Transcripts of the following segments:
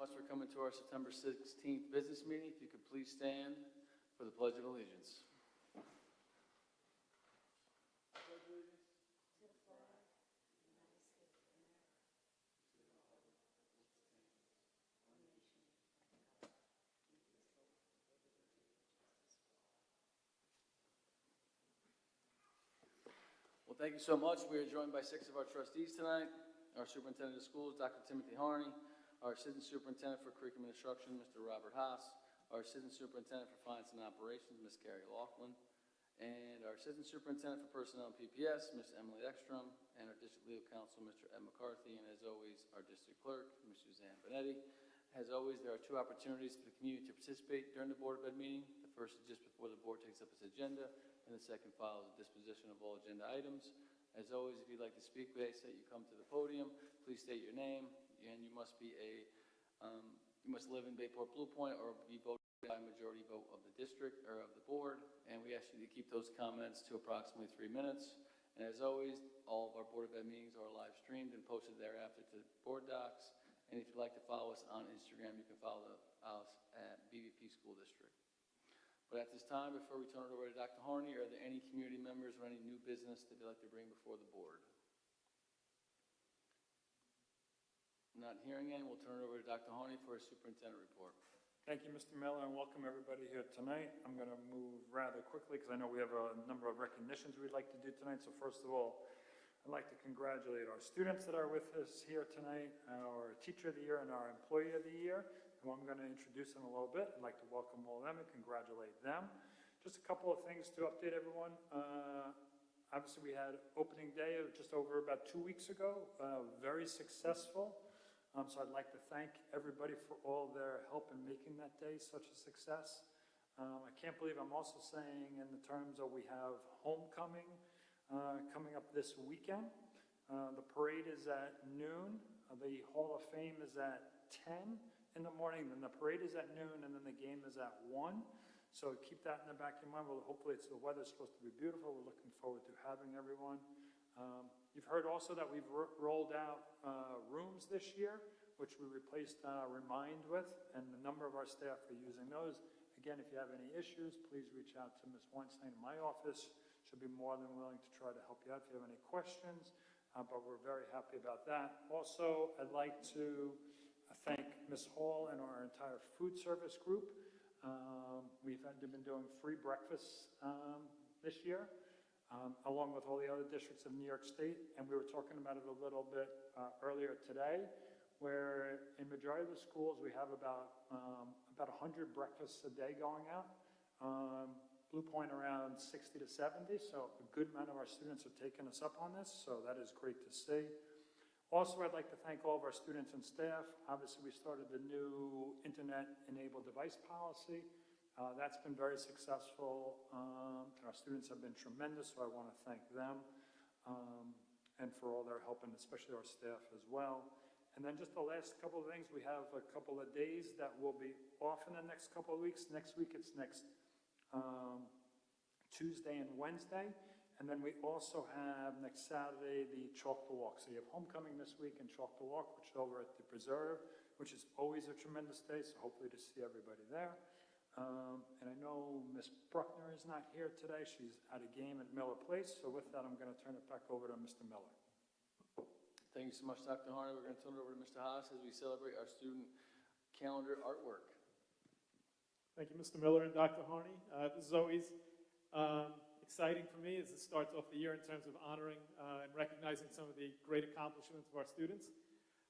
much for coming to our September 16th business meeting. If you could please stand for the Pledge of Allegiance. Well, thank you so much. We are joined by 6 of our trustees tonight. Our Superintendent of Schools, Dr. Timothy Harney, our Assistant Superintendent for Curriculum and Instruction, Mr. Robert Haas, our Assistant Superintendent for Finance and Operations, Ms. Carrie Laughlin, and our Assistant Superintendent for Personnel and PPS, Ms. Emily Ekstrom, and our District Legal Counsel, Mr. Ed McCarthy, and as always, our District Clerk, Ms. Suzanne Benetti. As always, there are 2 opportunities for the community to participate during the Board of Ed meeting. The first is just before the board takes up its agenda, and the second follows the disposition of all agenda items. As always, if you'd like to speak, we ask that you come to the podium. Please state your name, and you must be you must live in Bayport Blue Point or be voted by a majority vote of the district or of the board. And we ask you to keep those comments to approximately 3 minutes. And as always, all of our Board of Ed meetings are live streamed and posted thereafter to board docs. And if you'd like to follow us on Instagram, you can follow us at BBP School District. But at this time, before we turn it over to Dr. Harney, are there any community members or any new business that they'd like to bring before the board? Not hearing any, we'll turn it over to Dr. Harney for a superintendent report. Thank you, Mr. Miller, and welcome everybody here tonight. I'm going to move rather quickly because I know we have a number of recognitions we'd like to do tonight. So first of all, I'd like to congratulate our students that are with us here tonight, our Teacher of the Year and our Employee of the Year, who I'm going to introduce in a little bit. I'd like to welcome all of them and congratulate them. Just a couple of things to update everyone. Obviously, we had opening day just over about 2 weeks ago, very successful. So I'd like to thank everybody for all their help in making that day such a success. I can't believe I'm also saying in the terms of we have homecoming coming up this weekend. The parade is at noon. The Hall of Fame is at 10 in the morning. Then the parade is at noon, and then the game is at 1. So keep that in the back of your mind. Well, hopefully the weather's supposed to be beautiful. We're looking forward to having everyone. You've heard also that we've rolled out rooms this year, which we replaced Remind with, and a number of our staff are using those. Again, if you have any issues, please reach out to Ms. Weinstein in my office. She'll be more than willing to try to help you out if you have any questions, but we're very happy about that. Also, I'd like to thank Ms. Hall and our entire food service group. We've been doing free breakfasts this year, along with all the other districts of New York State, and we were talking about it a little bit earlier today, where in majority of the schools we have about 100 breakfasts a day going out. Blue Point around 60 to 70, so a good amount of our students are taking us up on this, so that is great to see. Also, I'd like to thank all of our students and staff. Obviously, we started the new internet-enabled device policy. That's been very successful. Our students have been tremendous, so I want to thank them and for all their help, and especially our staff as well. And then just the last couple of things, we have a couple of days that will be off in the next couple of weeks. Next week, it's next Tuesday and Wednesday. And then we also have next Saturday the Chalk the Walk. So you have homecoming this week and Chalk the Walk, which is over at the Preserve, which is always a tremendous day, so hopefully to see everybody there. And I know Ms. Bruckner is not here today. She's at a game at Miller Place. So with that, I'm going to turn it back over to Mr. Miller. Thank you so much, Dr. Harney. We're going to turn it over to Mr. Haas as we celebrate our student calendar artwork. Thank you, Mr. Miller and Dr. Harney. This is always exciting for me as it starts off the year in terms of honoring and recognizing some of the great accomplishments of our students.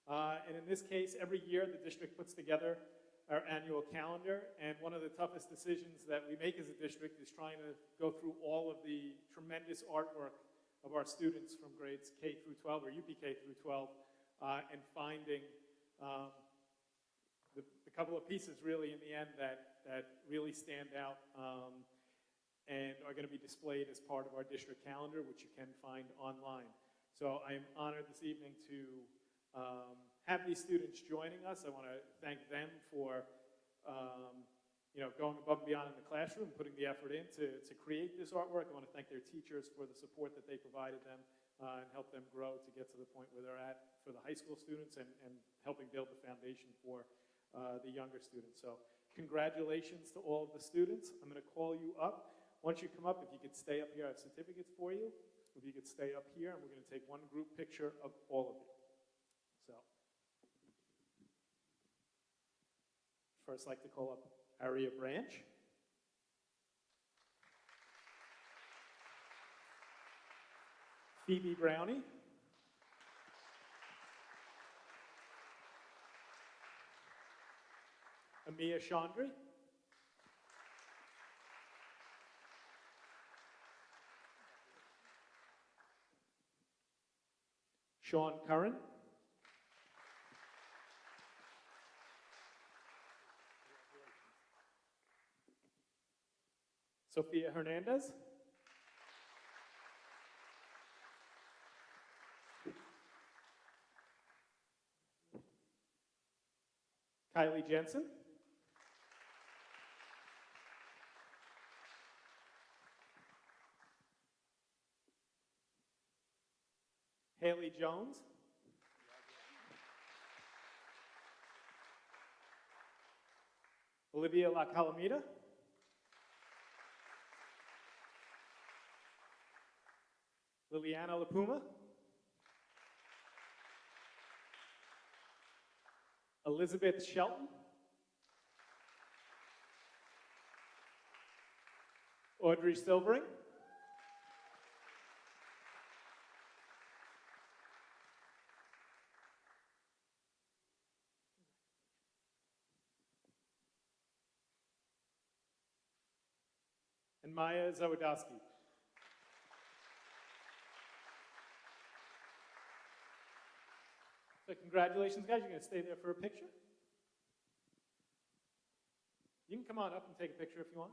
And in this case, every year the district puts together our annual calendar, and one of the toughest decisions that we make as a district is trying to go through all of the tremendous artwork of our students from grades K through 12 or UPK through 12 and finding the couple of pieces really in the end that really stand out and are going to be displayed as part of our district calendar, which you can find online. So I am honored this evening to have these students joining us. I want to thank them for going above and beyond in the classroom, putting the effort in to create this artwork. I want to thank their teachers for the support that they provided them and help them grow to get to the point where they're at for the high school students and helping build the foundation for the younger students. So congratulations to all of the students. I'm going to call you up. Once you come up, if you could stay up here, I have certificates for you. If you could stay up here, and we're going to take one group picture of all of you. So first, I'd like to call up Aria Branch. Phoebe Brownie. Amia Chandri. Sean Curran. Sophia Hernandez. Kylie Jensen. Haley Jones. Olivia La Calamita. Liliana Lapuma. Elizabeth Shelton. Audrey Silvering. And Maya Zawodowski. So congratulations, guys. You're going to stay there for a picture? You can come on up and take a picture if you want.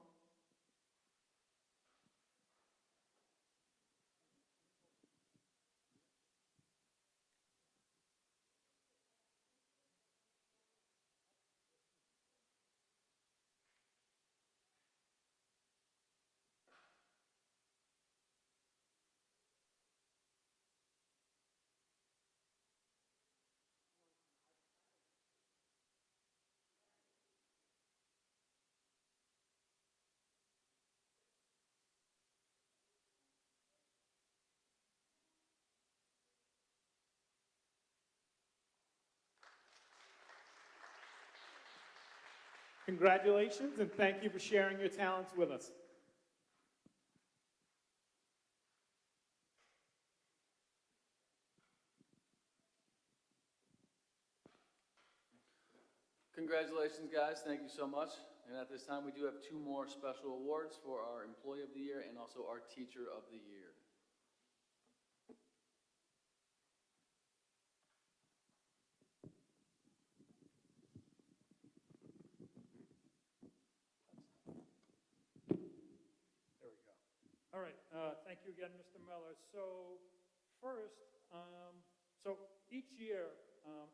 Congratulations, and thank you for sharing your talents with us. Congratulations, guys. Thank you so much. And at this time, we do have two more special awards for our Employee of the Year and also our Teacher of the Year. There we go. All right, thank you again, Mr. Miller. So first, so each year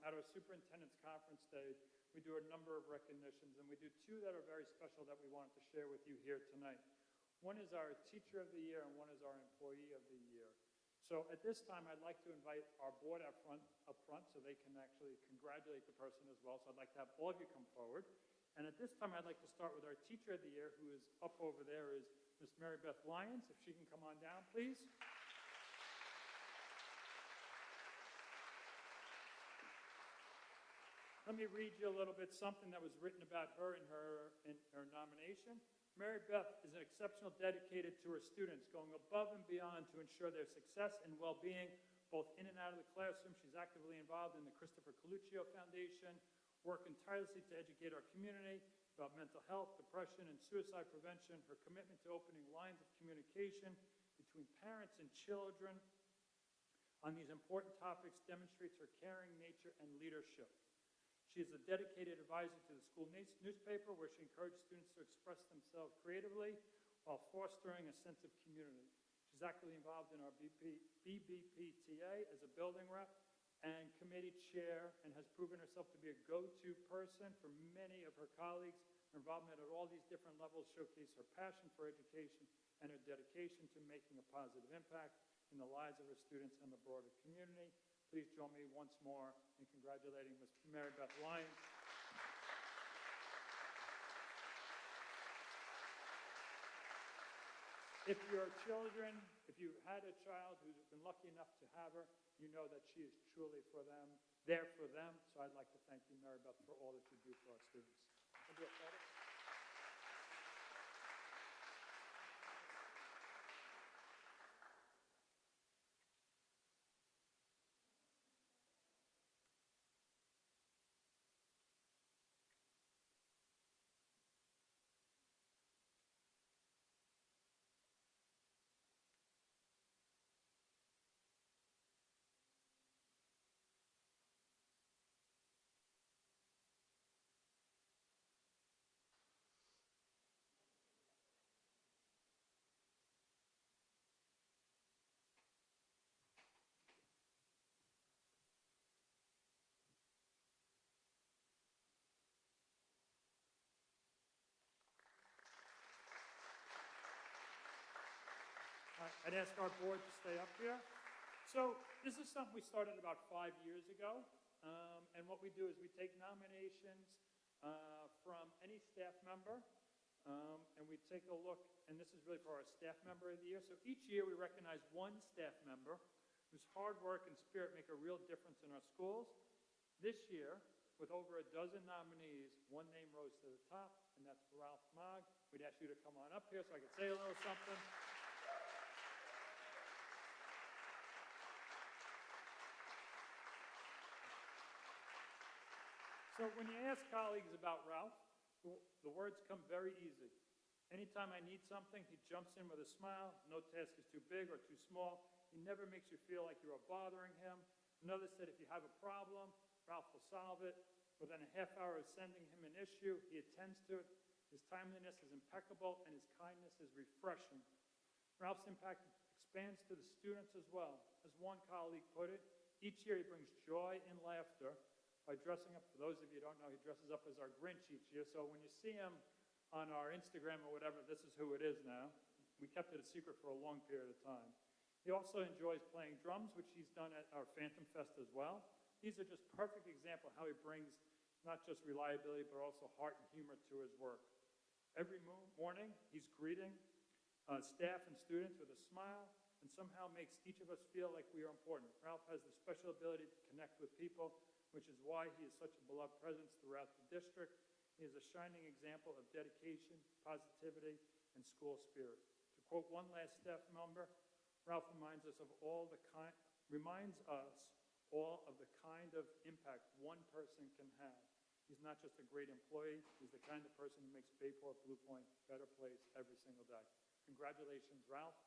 at our Superintendent's Conference Day, we do a number of recognitions, and we do two that are very special that we wanted to share with you here tonight. One is our Teacher of the Year, and one is our Employee of the Year. So at this time, I'd like to invite our board up front so they can actually congratulate the person as well. So I'd like to have all of you come forward. And at this time, I'd like to start with our Teacher of the Year, who is up over there, is Miss Mary Beth Lyons. If she can come on down, please. Let me read you a little bit something that was written about her in her nomination. Mary Beth is an exceptional dedicated to her students, going above and beyond to ensure their success and well-being, both in and out of the classroom. She's actively involved in the Christopher Coluccio Foundation, working tirelessly to educate our community about mental health, depression, and suicide prevention. Her commitment to opening lines of communication between parents and children on these important topics demonstrates her caring nature and leadership. She is a dedicated advisor to the school newspaper, where she encourages students to express themselves creatively while fostering a sense of community. She's actively involved in our BBPTA as a building rep and committee chair, and has proven herself to be a go-to person for many of her colleagues. Her involvement at all these different levels showcase her passion for education and her dedication to making a positive impact in the lives of her students and the broader community. Please join me once more in congratulating Ms. Mary Beth Lyons. if your children, if you had a child who's been lucky enough to have her, you know that she is truly for them, there for them. So I'd like to thank you, Mary Beth, for all that you do for our students. Can I do a photo? I'd ask our board to stay up here. So this is something we started about 5 years ago. And what we do is we take nominations from any staff member, and we take a look, and this is really for our staff member of the year. So each year we recognize one staff member whose hard work and spirit make a real difference in our schools. This year, with over a dozen nominees, one name rose to the top, and that's Ralph Mogg. We'd ask you to come on up here so I could say a little something. So when you ask colleagues about Ralph, the words come very easy. Anytime I need something, he jumps in with a smile. No task is too big or too small. He never makes you feel like you are bothering him. Another said if you have a problem, Ralph will solve it. Within a half hour of sending him an issue, he attends to it. His timeliness is impeccable, and his kindness is refreshing. Ralph's impact expands to the students as well. As one colleague put it, each year he brings joy and laughter by dressing up. For those of you who don't know, he dresses up as our Grinch each year. So when you see him on our Instagram or whatever, this is who it is now. We kept it a secret for a long period of time. He also enjoys playing drums, which he's done at our Phantom Fest as well. These are just perfect examples of how he brings not just reliability, but also heart and humor to his work. Every morning, he's greeting staff and students with a smile, and somehow makes each of us feel like we are important. Ralph has the special ability to connect with people, which is why he is such a beloved presence throughout the district. He is a shining example of dedication, positivity, and school spirit. To quote one last staff member, Ralph reminds us all of the kind of impact one person can have. He's not just a great employee, he's the kind of person who makes Bayport Blue Point a better place every single day. Congratulations, Ralph.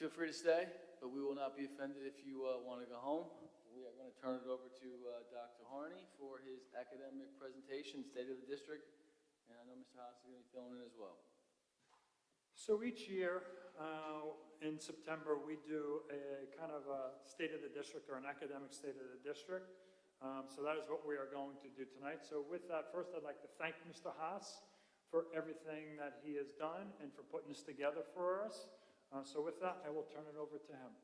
Feel free to stay, but we will not be offended if you want to go home. We are going to turn it over to Dr. Harney for his academic presentation, State of the District, and I know Mr. Haas is going to be filling in as well. So each year in September, we do a kind of a State of the District or an academic State of the District. So that is what we are going to do tonight. So with that, first I'd like to thank Mr. Haas for everything that he has done and for putting this together for us. So with that, I will turn it over to him.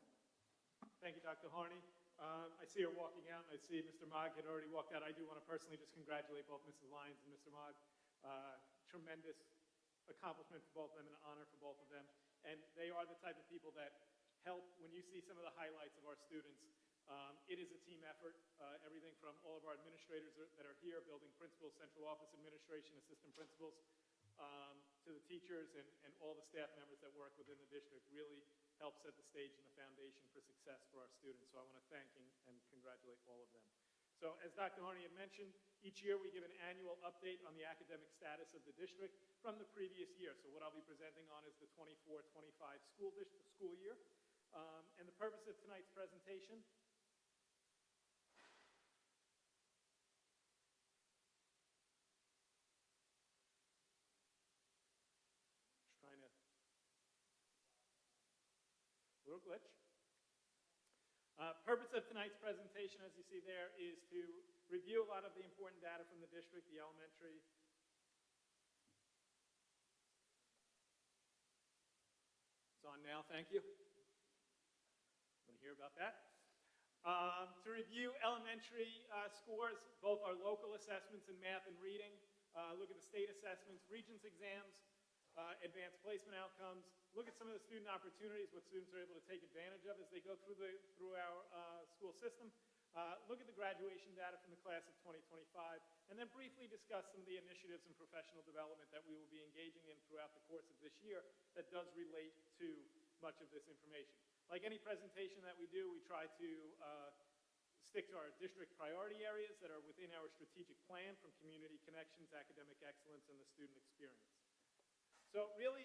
Thank you, Dr. Harney. I see her walking out, and I see Mr. Mogg had already walked out. I do want to personally just congratulate both Mrs. Lyons and Mr. Mogg. Tremendous accomplishment for both of them and an honor for both of them. And they are the type of people that help, when you see some of the highlights of our students, it is a team effort. Everything from all of our administrators that are here, building principals, central office administration, assistant principals, to the teachers and all the staff members that work within the district really help set the stage and the foundation for success for our students. So I want to thank and congratulate all of them. So as Dr. Harney had mentioned, each year we give an annual update on the academic status of the district from the previous year. So what I'll be presenting on is the 24-25 school year. And the purpose of tonight's presentation little glitch. Purpose of tonight's presentation, as you see there, is to review a lot of the important data from the district, the elementary. It's on now, thank you. Want to hear about that? To review elementary scores, both our local assessments in math and reading, look at the state assessments, Regents exams, advanced placement outcomes, look at some of the student opportunities, what students are able to take advantage of as they go through our school system, look at the graduation data from the class of 2025, and then briefly discuss some of the initiatives and professional development that we will be engaging in throughout the course of this year that does relate to much of this information. Like any presentation that we do, we try to stick to our district priority areas that are within our strategic plan, from community connections, academic excellence, and the student experience. So really,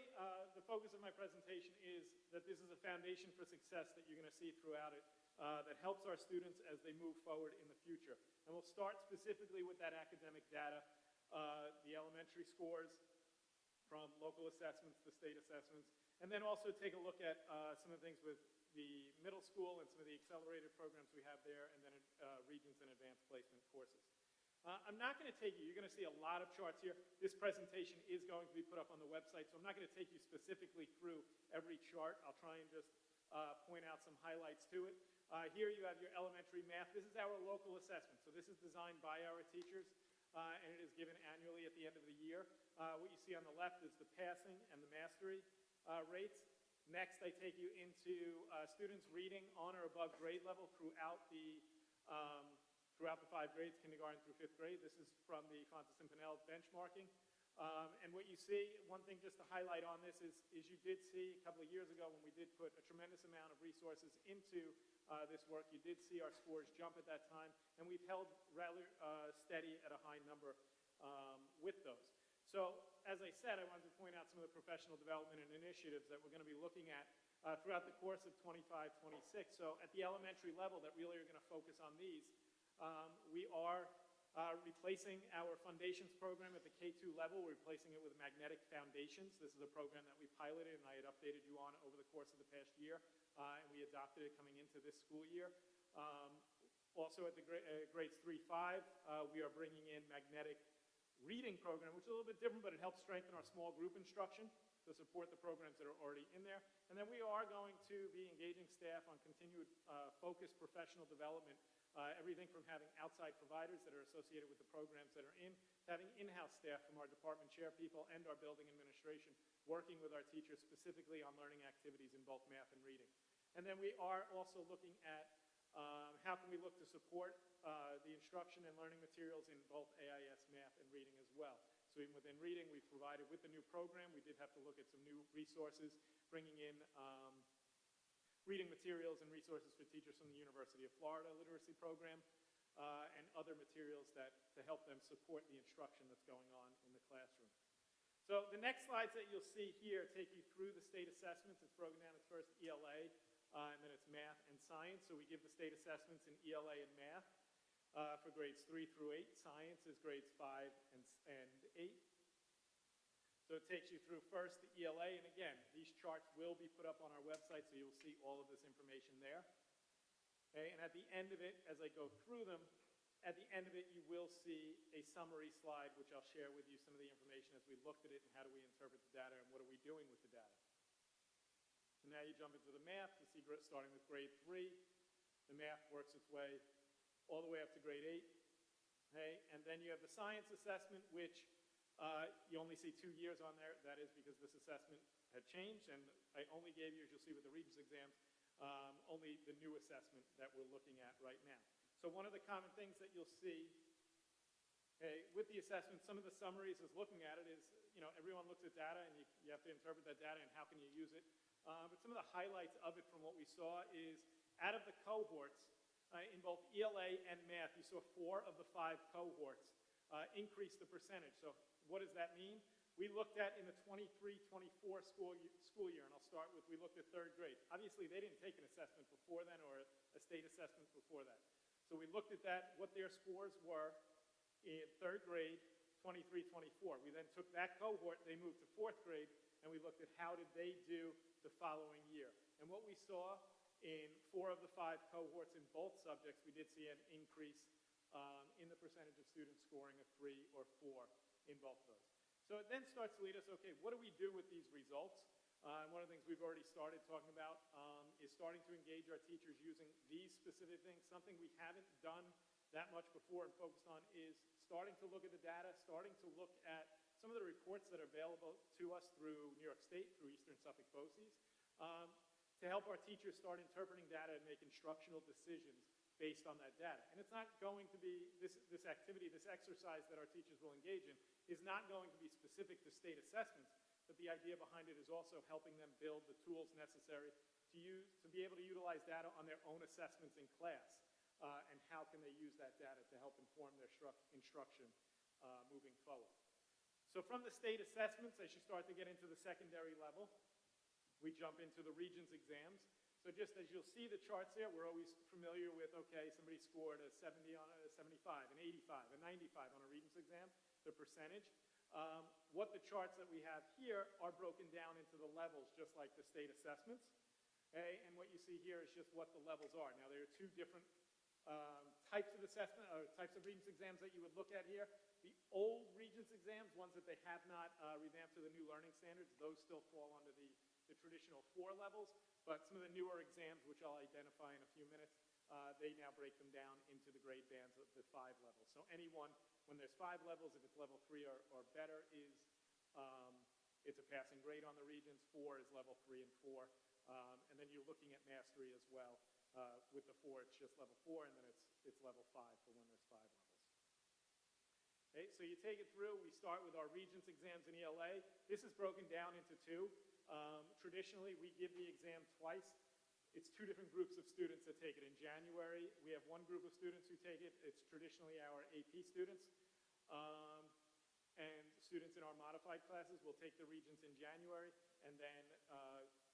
the focus of my presentation is that this is a foundation for success that you're going to see throughout it that helps our students as they move forward in the future. And we'll start specifically with that academic data, the elementary scores from local assessments to state assessments, and then also take a look at some of the things with the middle school and some of the accelerated programs we have there, and then Regents and advanced placement courses. I'm not going to take you, you're going to see a lot of charts here. This presentation is going to be put up on the website, so I'm not going to take you specifically through every chart. I'll try and just point out some highlights to it. Here you have your elementary math. This is our local assessment. So this is designed by our teachers, and it is given annually at the end of the year. What you see on the left is the passing and the mastery rates. Next, I take you into students reading on or above grade level throughout the 5 grades, kindergarten through 5th grade. This is from the Fontes and Pinnell benchmarking. And what you see, one thing just to highlight on this is you did see a couple of years ago when we did put a tremendous amount of resources into this work, you did see our scores jump at that time, and we've held rather steady at a high number with those. So, as I said, I wanted to point out some of the professional development and initiatives that we're going to be looking at throughout the course of 25-26. So, at the elementary level that really are going to focus on these, we are replacing our foundations program at the K2 level. We're replacing it with magnetic foundations. This is a program that we piloted and I had updated you on over the course of the past year, and we adopted it coming into this school year. Also at the grades 3-5, we are bringing in magnetic reading program, which is a little bit different, but it helps strengthen our small group instruction to support the programs that are already in there. And then we are going to be engaging staff on continued focused professional development. Everything from having outside providers that are associated with the programs that are in, to having in-house staff from our department chair people and our building administration working with our teachers specifically on learning activities in both math and reading. And then we are also looking at how can we look to support the instruction and learning materials in both AIS math and reading as well. So even within reading, we've provided with the new program, we did have to look at some new resources, bringing in reading materials and resources for teachers from the University of Florida literacy program, and other materials to help them support the instruction that's going on in the classroom. So the next slides that you'll see here take you through the state assessments. It's broken down as first ELA, and then it's math and science. So we give the state assessments in ELA and math for grades 3-8. Science is grades 5 and 8. So it takes you through first the ELA, and again, these charts will be put up on our website, so you'll see all of this information there. Okay, and at the end of it, as I go through them, at the end of it, you will see a summary slide, which I'll share with you some of the information as we looked at it and how do we interpret the data and what are we doing with the data. So now you jump into the math. You see starting with grade 3, the math works its way all the way up to grade 8. Okay, and then you have the science assessment, which You only see 2 years on there. That is because this assessment had changed, and I only gave you, as you'll see with the Regents exams, only the new assessment that we're looking at right now. So one of the common things that you'll see with the assessment, some of the summaries is looking at it is, everyone looks at data and you have to interpret that data and how can you use it. But some of the highlights of it from what we saw is out of the cohorts, in both ELA and math, you saw 4 of the 5 cohorts increase the percentage. So what does that mean? We looked at in the 23-24 school year, and I'll start with, we looked at 3rd grade. Obviously, they didn't take an assessment before then or a state assessment before that. So we looked at that, what their scores were in 3rd grade, 23-24. We then took that cohort, they moved to 4th grade, and we looked at how did they do the following year. And what we saw in 4 of the 5 cohorts in both subjects, we did see an increase in the percentage of students scoring a 3 or 4 in both of those. So it then starts to lead us, okay, what do we do with these results? And one of the things we've already started talking about is starting to engage our teachers using these specific things. Something we haven't done that much before and focused on is starting to look at the data, starting to look at some of the reports that are available to us through New York State, through Eastern Suffolk BOCES, to help our teachers start interpreting data and make instructional decisions based on that data. And it's not going to be, this activity, this exercise that our teachers will engage in is not going to be specific to state assessments, but the idea behind it is also helping them build the tools necessary to be able to utilize data on their own assessments in class, and how can they use that data to help inform their instruction moving forward. So from the state assessments, as you start to get into the secondary level, we jump into the Regents exams. So just as you'll see the charts there, we're always familiar with, okay, somebody scored a 70 on a 75, an 85, a 95 on a Regents exam, the percentage. What the charts that we have here are broken down into the levels, just like the state assessments. Okay? And what you see here is just what the levels are. Now, there are 2 different types of assessment, or types of Regents exams that you would look at here. The old Regents exams, ones that they have not revamped to the new learning standards, those still fall under the traditional 4 levels, but some of the newer exams, which I'll identify in a few minutes, they now break them down into the grade bands of the 5 levels. So anyone, when there's 5 levels, if it's level 3 or better, it's a passing grade on the Regents. 4 is level 3 and 4. And then you're looking at mastery as well. With the 4, it's just level 4, and then it's level 5 for when there's 5 levels. Okay, so you take it through. We start with our Regents exams in ELA. This is broken down into 2. Traditionally, we give the exam twice. It's 2 different groups of students that take it. In January, we have 1 group of students who take it. It's traditionally our AP students. And students in our modified classes will take the Regents in January, and then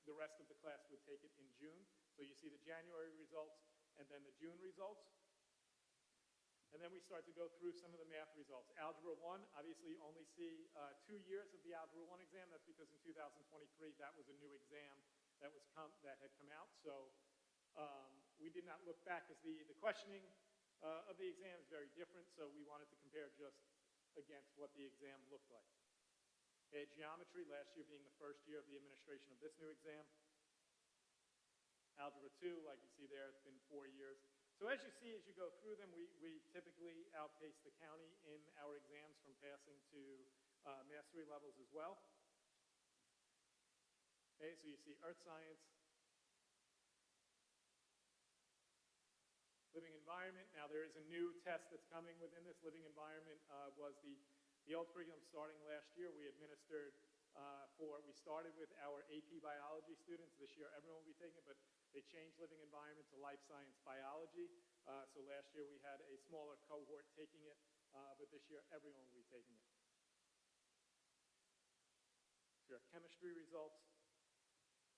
the rest of the class would take it in June. So you see the January results and then the June results. And then we start to go through some of the math results. Algebra 1, obviously you only see 2 years of the Algebra 1 exam. That's because in 2023, that was a new exam that had come out. So we did not look back, as the questioning of the exam is very different. So we wanted to compare just against what the exam looked like. Geometry, last year being the first year of the administration of this new exam. Algebra 2, like you see there, it's been 4 years. So as you see, as you go through them, we typically outpace the county in our exams from passing to mastery levels as well. Okay, so you see earth science, living environment. Now there is a new test that's coming within this. Living environment was the old curriculum starting last year. We administered we started with our AP biology students. This year everyone will be taking it, but they changed living environment to life science biology. So last year we had a smaller cohort taking it, but this year everyone will be taking it. So our chemistry results.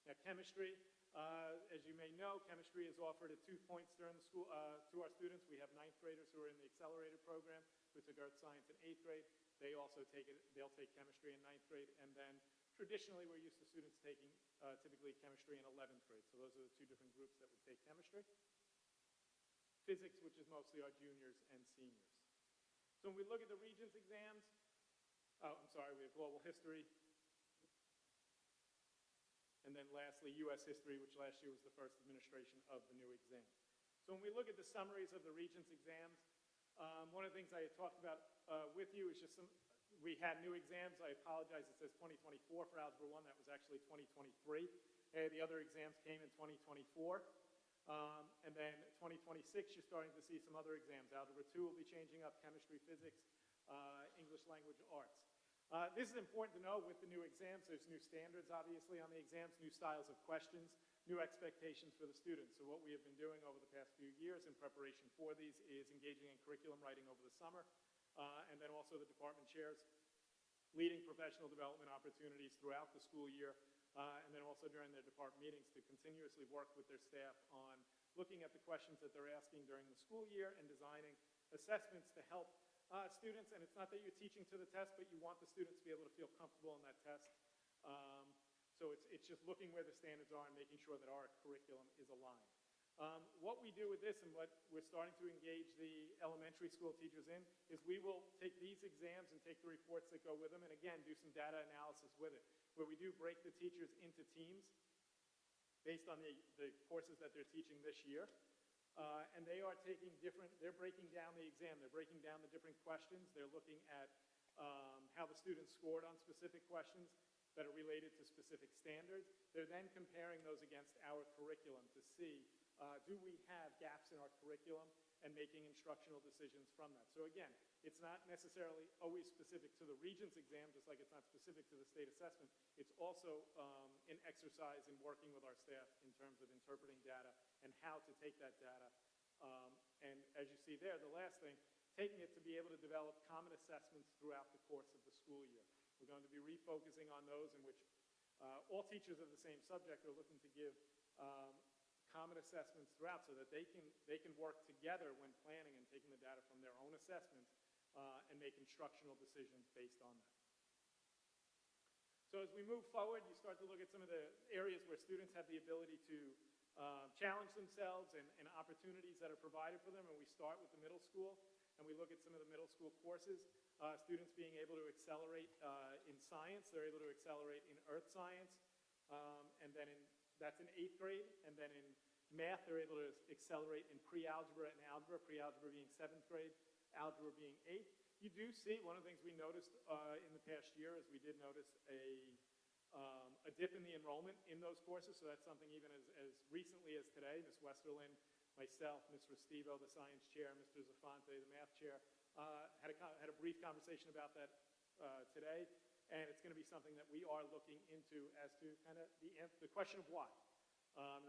Now chemistry, as you may know, chemistry is offered at 2 points during the school to our students. We have 9th graders who are in the accelerated program who took earth science in 8th grade. They also they'll take chemistry in 9th grade, and then traditionally we're used to students taking typically chemistry in 11th grade. So those are the 2 different groups that would take chemistry. Physics, which is mostly our juniors and seniors. So when we look at the Regents exams, we have global history. And then lastly, U.S. history, which last year was the first administration of the new exam. So when we look at the summaries of the Regents exams, one of the things I had talked about with you is just we had new exams. I apologize, it says 2024 for Algebra 1. That was actually 2023. The other exams came in 2024. And then 2026, you're starting to see some other exams. Algebra 2 will be changing up, chemistry, physics, English language arts. This is important to know with the new exams. There's new standards, obviously, on the exams, new styles of questions, new expectations for the students. So what we have been doing over the past few years in preparation for these is engaging in curriculum writing over the summer, and then also the department chairs leading professional development opportunities throughout the school year, and then also during their department meetings to continuously work with their staff on looking at the questions that they're asking during the school year and designing assessments to help students. And it's not that you're teaching to the test, but you want the students to be able to feel comfortable in that test. So it's just looking where the standards are and making sure that our curriculum is aligned. What we do with this and what we're starting to engage the elementary school teachers in is we will take these exams and take the reports that go with them and again do some data analysis with it, where we do break the teachers into teams based on the courses that they're teaching this year. And they are taking they're breaking down the exam, they're breaking down the different questions, they're looking at how the students scored on specific questions that are related to specific standards. They're then comparing those against our curriculum to see do we have gaps in our curriculum and making instructional decisions from that. So again, it's not necessarily always specific to the Regents exam, just like it's not specific to the state assessment. It's also an exercise in working with our staff in terms of interpreting data and how to take that data. And as you see there, the last thing, taking it to be able to develop common assessments throughout the course of the school year. We're going to be refocusing on those in which all teachers of the same subject are looking to give common assessments throughout so that they can work together when planning and taking the data from their own assessments and make instructional decisions based on that. So as we move forward, you start to look at some of the areas where students have the ability to challenge themselves and opportunities that are provided for them. And we start with the middle school and we look at some of the middle school courses. Students being able to accelerate in science, they're able to accelerate in earth science, and then that's in 8th grade, and then in math, they're able to accelerate in pre-algebra and algebra, pre-algebra being 7th grade, algebra being 8th. You do see, one of the things we noticed in the past year is we did notice a dip in the enrollment in those courses, so that's something even as recently as today, Ms. Westerlin, myself, Ms. Restivo, the science chair, Mr. Zafante, the math chair, had a brief conversation about that today. And it's going to be something that we are looking into as to kind of the question of why.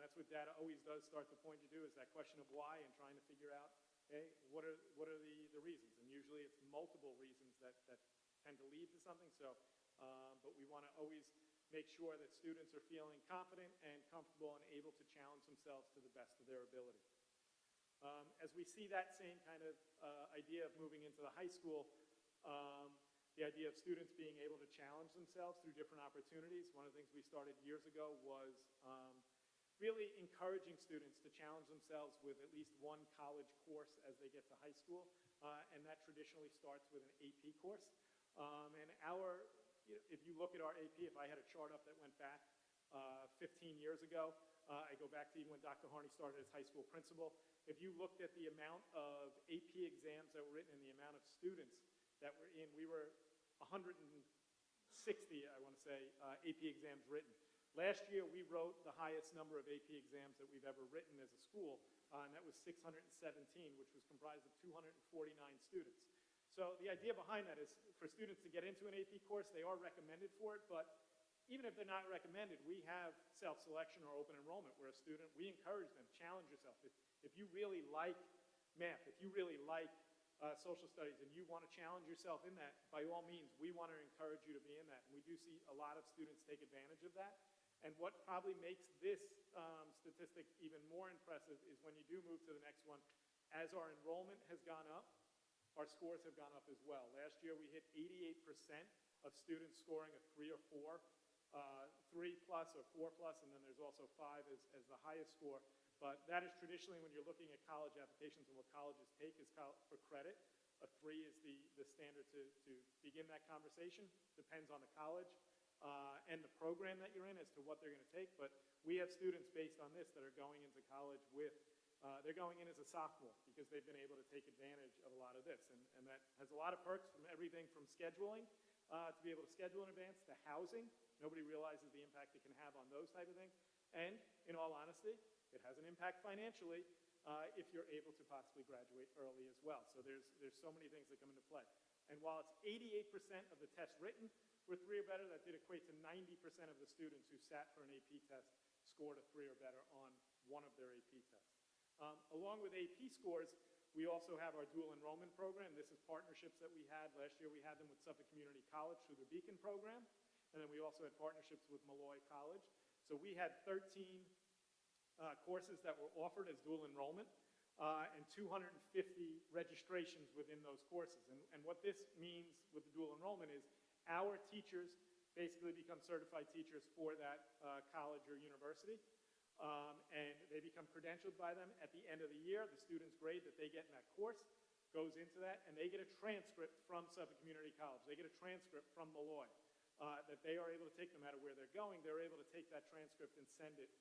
That's what data always does start to point you to, is that question of why and trying to figure out, hey, what are the reasons? And usually it's multiple reasons that tend to lead to something. So, but we want to always make sure that students are feeling confident and comfortable and able to challenge themselves to the best of their ability. As we see that same kind of idea of moving into the high school, the idea of students being able to challenge themselves through different opportunities. One of the things we started years ago was really encouraging students to challenge themselves with at least one college course as they get to high school, and that traditionally starts with an AP course. And if you look at our AP, if I had a chart up that went back 15 years ago, I go back to even when Dr. Harney started as high school principal. If you looked at the amount of AP exams that were written and the amount of students that were in, we were 160, I want to say, AP exams written. Last year, we wrote the highest number of AP exams that we've ever written as a school, and that was 617, which was comprised of 249 students. So the idea behind that is for students to get into an AP course, they are recommended for it, but even if they're not recommended, we have self-selection or open enrollment where a student, we encourage them, challenge yourself. If you really like math, if you really like social studies and you want to challenge yourself in that, by all means, we want to encourage you to be in that. And we do see a lot of students take advantage of that. And what probably makes this statistic even more impressive is when you do move to the next one, as our enrollment has gone up, our scores have gone up as well. Last year, we hit 88% of students scoring a 3 or 4, 3 plus or 4 plus, and then there's also 5 as the highest score. But that is traditionally, when you're looking at college applications and what colleges take is for credit. A 3 is the standard to begin that conversation. Depends on the college and the program that you're in as to what they're going to take. But we have students based on this that are going into college with they're going in as a sophomore because they've been able to take advantage of a lot of this. And that has a lot of perks, from everything from scheduling, to be able to schedule in advance, to housing. Nobody realizes the impact it can have on those type of things. And in all honesty, it has an impact financially if you're able to possibly graduate early as well. So there's so many things that come into play. And while it's 88% of the tests written were 3 or better, that did equate to 90% of the students who sat for an AP test scored a 3 or better on one of their AP tests. Along with AP scores, we also have our dual enrollment program. This is partnerships that we had. Last year we had them with Suffolk Community College through the Beacon program. And then we also had partnerships with Malloy College. So we had 13 courses that were offered as dual enrollment and 250 registrations within those courses. And what this means with the dual enrollment is our teachers basically become certified teachers for that college or university. And they become credentialed by them at the end of the year. The student's grade that they get in that course goes into that, and they get a transcript from Suffolk Community College. They get a transcript from Malloy that they are able to take no matter where they're going. They're able to take that transcript and send it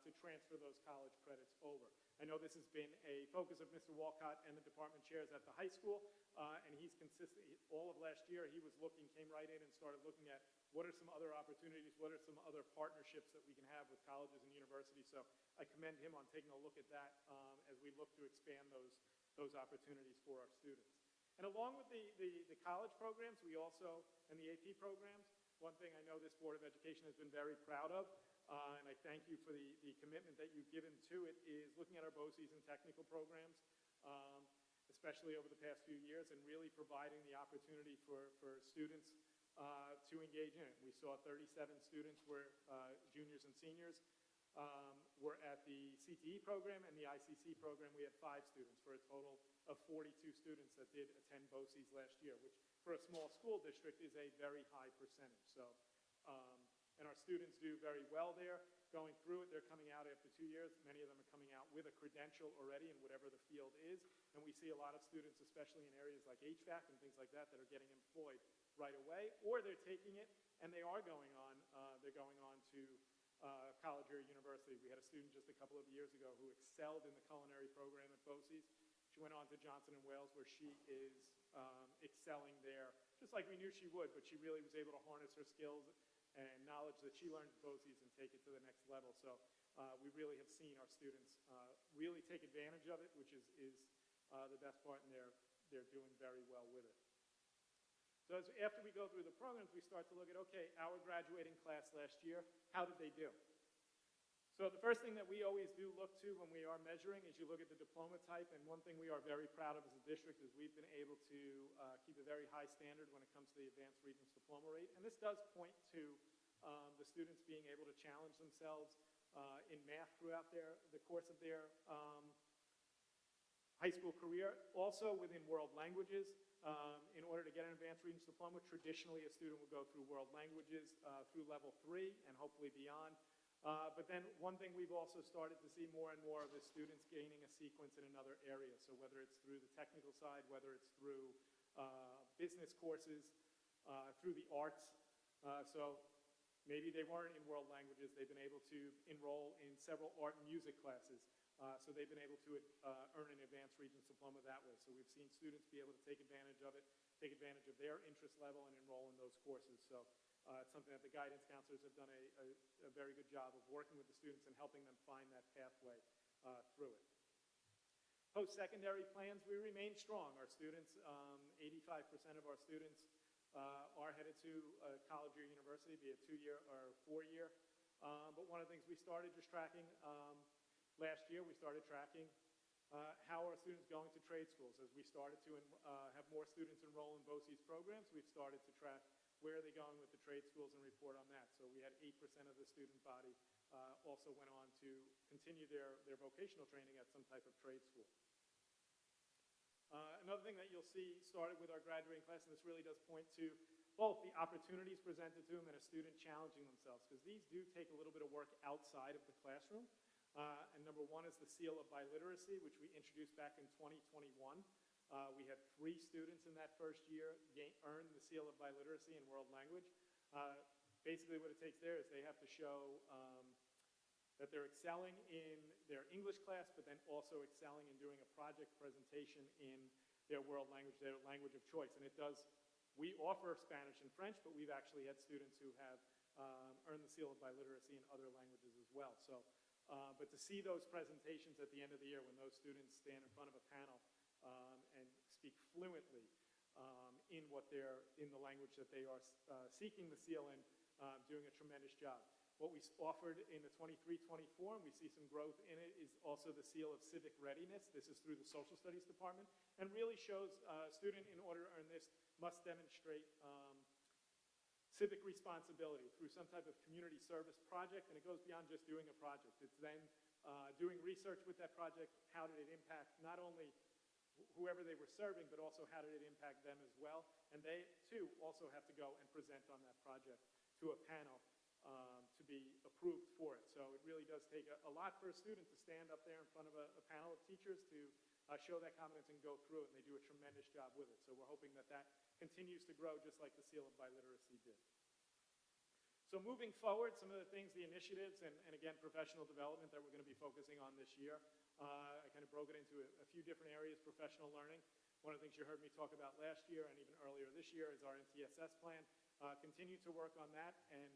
to transfer those college credits over. I know this has been a focus of Mr. Walcott and the department chairs at the high school, and he's consistent. All of last year, he was came right in and started looking at what are some other opportunities, what are some other partnerships that we can have with colleges and universities. So I commend him on taking a look at that as we look to expand those opportunities for our students. And along with the college programs, we also, and the AP programs, one thing I know this Board of Education has been very proud of, and I thank you for the commitment that you've given to it, is looking at our BOCES and technical programs, especially over the past few years, and really providing the opportunity for students to engage in it. We saw 37 students were juniors and seniors were at the CTE program, and the ICC program we had 5 students for a total of 42 students that did attend BOCES last year, which for a small school district is a very high percentage. So, and our students do very well there. Going through it, they're coming out after 2 years. Many of them are coming out with a credential already in whatever the field is. And we see a lot of students, especially in areas like HVAC and things like that are getting employed right away, or they're taking it and they are going on. They're going on to college or university. We had a student just a couple of years ago who excelled in the culinary program at BOCES. She went on to Johnson & Wales, where she is excelling there, just like we knew she would, but she really was able to harness her skills and knowledge that she learned at BOCES and take it to the next level. So we really have seen our students really take advantage of it, which is the best part, and they're doing very well with it. So after we go through the programs, we start to look at, okay, our graduating class last year, how did they do? So the first thing that we always do look to when we are measuring is you look at the diploma type, and one thing we are very proud of as a district is we've been able to keep a very high standard when it comes to the advanced Regents diploma rate. And this does point to the students being able to challenge themselves in math throughout the course of their high school career. Also within world languages, in order to get an advanced Regents diploma, traditionally a student will go through world languages through level 3 and hopefully beyond. But then one thing we've also started to see more and more of is students gaining a sequence in another area. So whether it's through the technical side, whether it's through business courses, through the arts. So maybe they weren't in world languages. They've been able to enroll in several art and music classes. So they've been able to earn an advanced Regents diploma that way. So we've seen students be able to take advantage of it, take advantage of their interest level, and enroll in those courses. So it's something that the guidance counselors have done a very good job of working with the students and helping them find that pathway through it. Post-secondary plans, we remain strong. Our students, 85% of our students are headed to college or university, be it 2-year or 4-year. But one of the things we started just tracking last year, we started tracking how are students going to trade schools. As we started to have more students enroll in BOCES programs, we've started to track where are they going with the trade schools and report on that. So we had 8% of the student body also went on to continue their vocational training at some type of trade school. Another thing that you'll see started with our graduating class, and this really does point to both the opportunities presented to them and a student challenging themselves, because these do take a little bit of work outside of the classroom. And number one is the Seal of Biliteracy, which we introduced back in 2021. We had 3 students in that first year earn the Seal of Biliteracy in world language. Basically what it takes there is they have to show that they're excelling in their English class, but then also excelling in doing a project presentation in their world language, their language of choice. And we offer Spanish and French, but we've actually had students who have earned the seal of biliteracy in other languages as well. So, but to see those presentations at the end of the year when those students stand in front of a panel and speak fluently in the language that they are seeking the seal in, doing a tremendous job. What we offered in the 23-24, and we see some growth in it, is also the seal of civic readiness. This is through the social studies department, and really shows a student, in order to earn this, must demonstrate civic responsibility through some type of community service project, and it goes beyond just doing a project. It's then doing research with that project. How did it impact not only whoever they were serving, but also how did it impact them as well? And they, too, also have to go and present on that project to a panel to be approved for it. So it really does take a lot for a student to stand up there in front of a panel of teachers to show that competence and go through it, and they do a tremendous job with it. So we're hoping that that continues to grow just like the seal of biliteracy did. So moving forward, some of the things, the initiatives, and again, professional development that we're going to be focusing on this year. I kind of broke it into a few different areas. Professional learning. One of the things you heard me talk about last year and even earlier this year is our MTSS plan. Continue to work on that and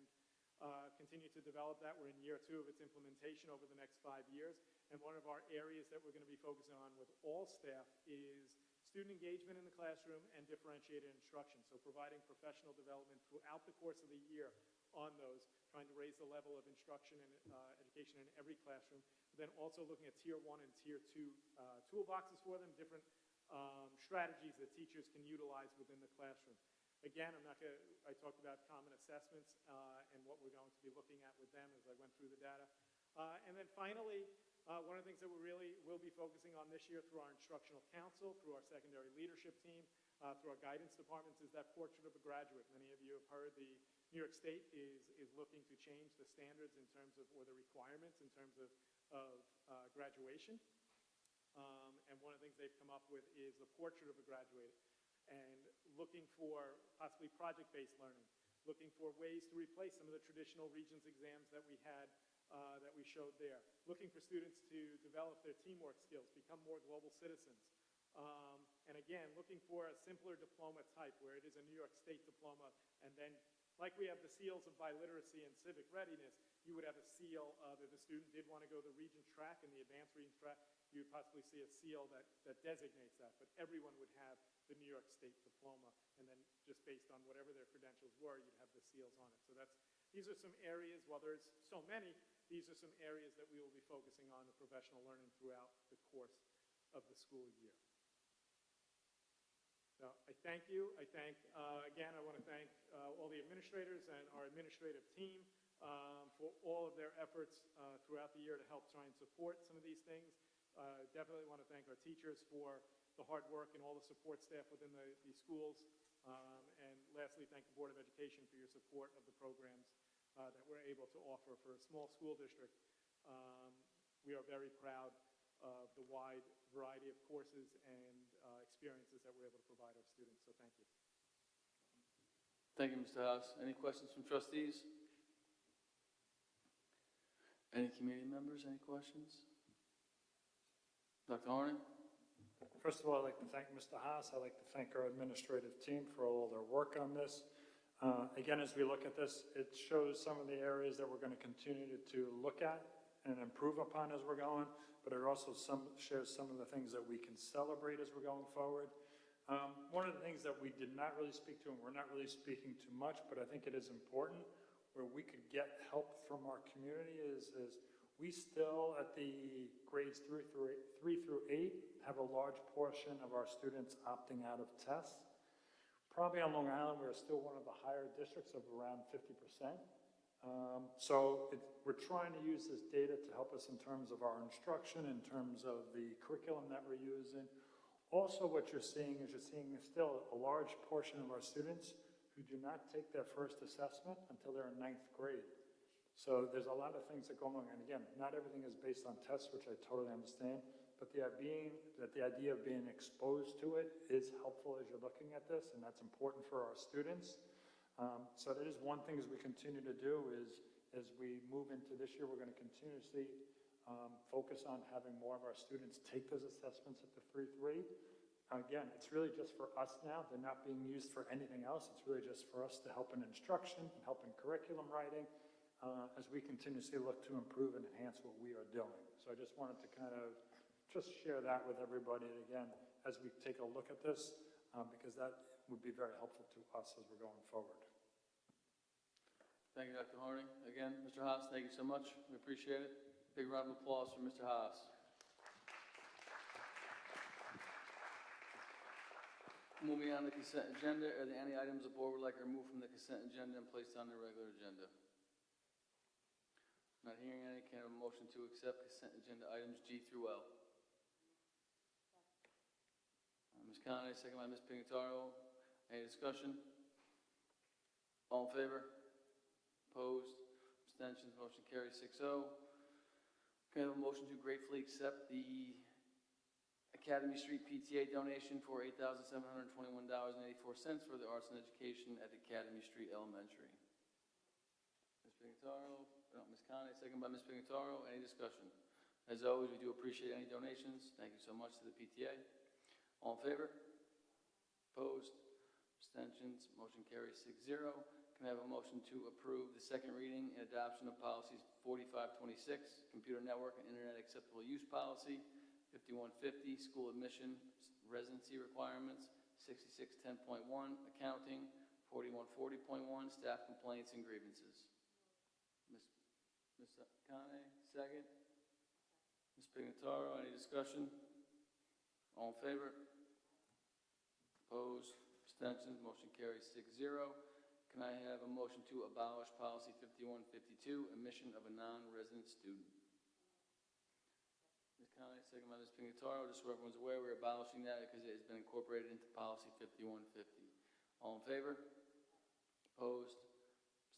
continue to develop that. We're in year 2 of its implementation over the next 5 years. And one of our areas that we're going to be focusing on with all staff is student engagement in the classroom and differentiated instruction. So providing professional development throughout the course of the year on those, trying to raise the level of instruction and education in every classroom. But then also looking at Tier 1 and Tier 2 toolboxes for them, different strategies that teachers can utilize within the classroom. Again, I talked about common assessments and what we're going to be looking at with them as I went through the data. And then finally, one of the things that we really will be focusing on this year through our instructional council, through our secondary leadership team, through our guidance departments, is that portrait of a graduate. Many of you have heard the New York State is looking to change the standards in terms of, or the requirements in terms of graduation. And one of the things they've come up with is the portrait of a graduate, and looking for possibly project-based learning, looking for ways to replace some of the traditional Regents exams that we had, that we showed there, looking for students to develop their teamwork skills, become more global citizens. And again, looking for a simpler diploma type where it is a New York State diploma, and then like we have the seals of biliteracy and civic readiness, you would have a seal if a student did want to go the Regents track and the advanced Regents track, you would possibly see a seal that designates that, but everyone would have the New York State diploma, and then just based on whatever their credentials were, you'd have the seals on it. So these are some areas, while there's so many, these are some areas that we will be focusing on the professional learning throughout the course of the school year. So I thank you. Again, I want to thank all the administrators and our administrative team for all of their efforts throughout the year to help try and support some of these things. Definitely want to thank our teachers for the hard work and all the support staff within the schools. And lastly, thank the Board of Education for your support of the programs that we're able to offer for a small school district. We are very proud of the wide variety of courses and experiences that we're able to provide our students. So thank you. Thank you, Mr. Haas. Any questions from trustees? Any community members, any questions? Dr. Harney? First of all, I'd like to thank Mr. Haas. I'd like to thank our administrative team for all their work on this. Again, as we look at this, it shows some of the areas that we're going to continue to look at and improve upon as we're going, but it also shares some of the things that we can celebrate as we're going forward. One of the things that we did not really speak to, and we're not really speaking too much, but I think it is important, where we could get help from our community is we still, at the grades 3 through 8, have a large portion of our students opting out of tests. Probably on Long Island, we're still one of the higher districts of around 50%. So we're trying to use this data to help us in terms of our instruction, in terms of the curriculum that we're using. Also, what you're seeing is still a large portion of our students who do not take their first assessment until they're in 9th grade. So there's a lot of things that go along. And again, not everything is based on tests, which I totally understand. But the idea of being exposed to it is helpful as you're looking at this, and that's important for our students. So that is one thing as we continue to do is as we move into this year, we're going to continuously focus on having more of our students take those assessments at the 3-3. Again, it's really just for us now. They're not being used for anything else. It's really just for us to help in instruction and help in curriculum writing as we continuously look to improve and enhance what we are doing. So I just wanted to kind of just share that with everybody again as we take a look at this because that would be very helpful to us as we're going forward. Thank you, Dr. Harney. Again, Mr. Haas, thank you so much. We appreciate it. Big round of applause for Mr. Haas. Moving on to the consent agenda, are there any items the board would like to remove from the consent agenda and placed on the regular agenda? Not hearing any, can I have a motion to accept consent agenda items G through L? Ms. Conley, second by Ms. Pignataro. Any discussion? All in favor? Opposed? Abstentions? Motion carries 6-0. Can I have a motion to gratefully accept the Academy Street PTA donation for $8,721.84 for the arts and education at Academy Street Elementary? Ms. Pignataro, no, Ms. Conley, second by Ms. Pignataro. Any discussion? As always, we do appreciate any donations. Thank you so much to the PTA. All in favor? Opposed? Abstentions? Motion carries 6-0. Can I have a motion to approve the second reading and adoption of policies 4526, computer network and internet acceptable use policy, 5150, school admission residency requirements, 6610.1, accounting, 4140.1, staff complaints and grievances? Ms. Kane, second. Ms. Pignataro, any discussion? All in favor? Opposed? Abstentions? Motion carries 6-0. Can I have a motion to abolish policy 5152, admission of a non-resident student? Ms. Conley, second by Ms. Pignataro. Just so everyone's aware, we're abolishing that because it has been incorporated into policy 5150. All in favor? Opposed?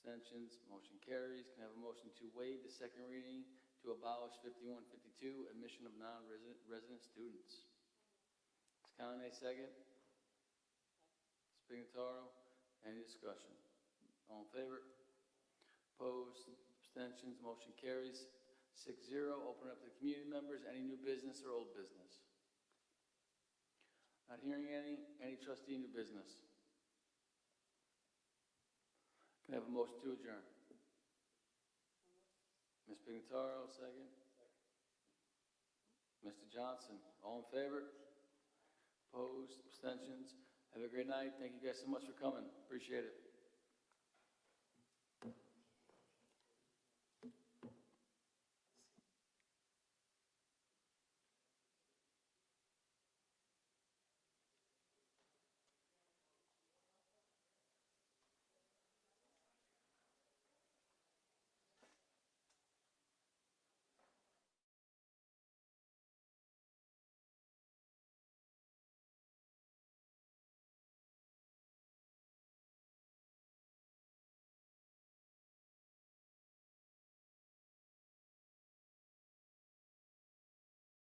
Abstentions? Motion carries. Can I have a motion to waive the second reading to abolish 5152, admission of non-resident students? Ms. Conley, second. Ms. Pignataro. Any discussion? All in favor? Opposed? Abstentions? Motion carries 6-0. Open up to the community members. Any new business or old business? Not hearing any. Any trustee new business? Can I have a motion to adjourn? Ms. Pignataro, second. Mr. Johnson, all in favor? Opposed? Abstentions? Have a great night. Thank you guys so much for coming. Appreciate it.